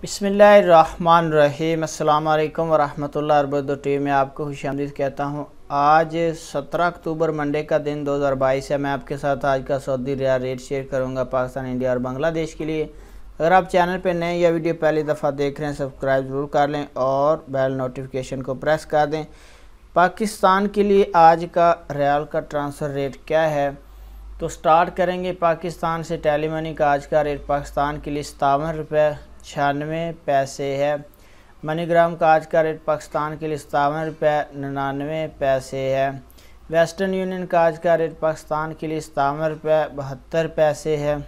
बिस्मिल्लाहिर्रहमानिर्रहीम। अस्सलाम वालेकुम वरहमतुल्लाहि वबरकातुहू में आपको खुशामदीद कहता हूँ। आज 17 अक्टूबर मंडे का दिन 2022 है। मैं आपके साथ आज का सऊदी रियाल रेट शेयर करूँगा पाकिस्तान, इंडिया और बांग्लादेश के लिए। अगर आप चैनल पर नए या वीडियो पहली दफ़ा देख रहे हैं, सब्सक्राइब ज़रूर कर लें और बेल नोटिफिकेशन को प्रेस कर दें। पाकिस्तान के लिए आज का रियाल का ट्रांसफ़र रेट क्या है, तो स्टार्ट करेंगे पाकिस्तान से। टेली मनी का आज का रेट पाकिस्तान के लिए 57 रुपये 96 पैसे है। मनीग्राम का आज का रेट पाकिस्तान के लिए 57 रुपये 99 पैसे है। वेस्टर्न यूनियन का आज का रेट पाकिस्तान के लिए 57 रुपये 72 पैसे है।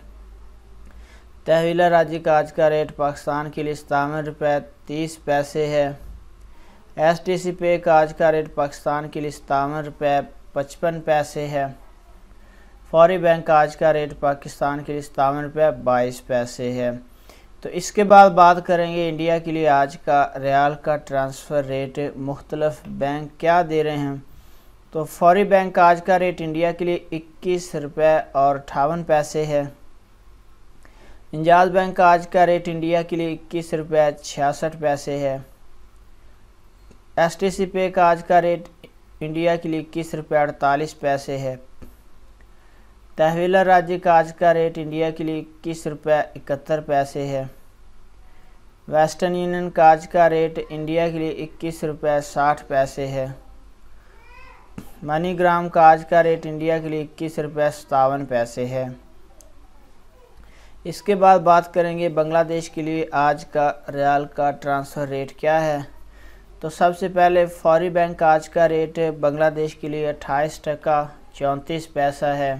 तहवीला राजी का आज का रेट पाकिस्तान के लिए 57 रुपये 30 पैसे है। STC पे का आज का रेट पाकिस्तान के लिए 57 रुपये 55 पैसे है। फौरी बैंक का आज का रेट पाकिस्तान के लिए 57 रुपये 22 पैसे है। तो इसके बाद बात करेंगे इंडिया के लिए आज का रियाल का ट्रांसफ़र रेट मुख्तलिफ बैंक क्या दे रहे हैं। तो फौरी बैंक का आज का रेट इंडिया के लिए 21 रुपये और 58 पैसे है। इंजाज बैंक का आज का रेट इंडिया के लिए 21 रुपये 66 पैसे है। STC पे का आज का रेट इंडिया के लिए 21 रुपये 48 पैसे है। तहवीला राज्य का आज का रेट इंडिया के लिए 21 रुपये 71 पैसे है। वेस्टर्न यूनियन का आज का रेट इंडिया के लिए 21 रुपये 60 पैसे है। मनीग्राम का आज का रेट इंडिया के लिए 21 रुपये 57 पैसे है। इसके बाद बात करेंगे बांग्लादेश के लिए आज का रियाल का ट्रांसफ़र रेट क्या है। तो सबसे पहले फौरी बैंक का आज का रेट बांग्लादेश के लिए 28 टका 34 पैसा है।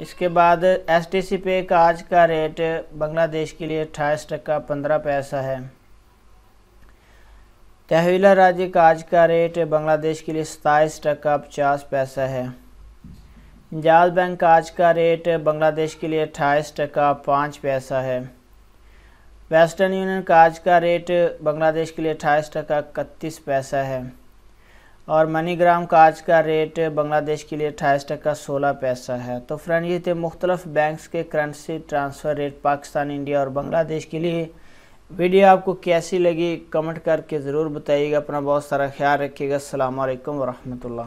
इसके बाद STC पे का आज का रेट बांग्लादेश के लिए 28 टका 15 पैसा है। तहवीला राज्य का आज का रेट बांग्लादेश के लिए 27 टका 50 पैसा है। इंजाज बैंक का आज का रेट बांग्लादेश के लिए 28 टका 5 पैसा है। वेस्टर्न यूनियन का आज का रेट बांग्लादेश के लिए 28 टका 31 पैसा है। और मनीग्राम का आज का रेट बांग्लादेश के लिए 28 टका 16 पैसा है। तो फ्रेंड, ये थे मुख्तलिफ बैंक्स के currency transfer rate Pakistan, India और बांग्लादेश के लिए। वीडियो आपको कैसी लगी कमेंट करके ज़रूर बताइएगा। अपना बहुत सारा ख्याल रखिएगा। अस्सलाम वालेकुम वरहमतुल्लाह।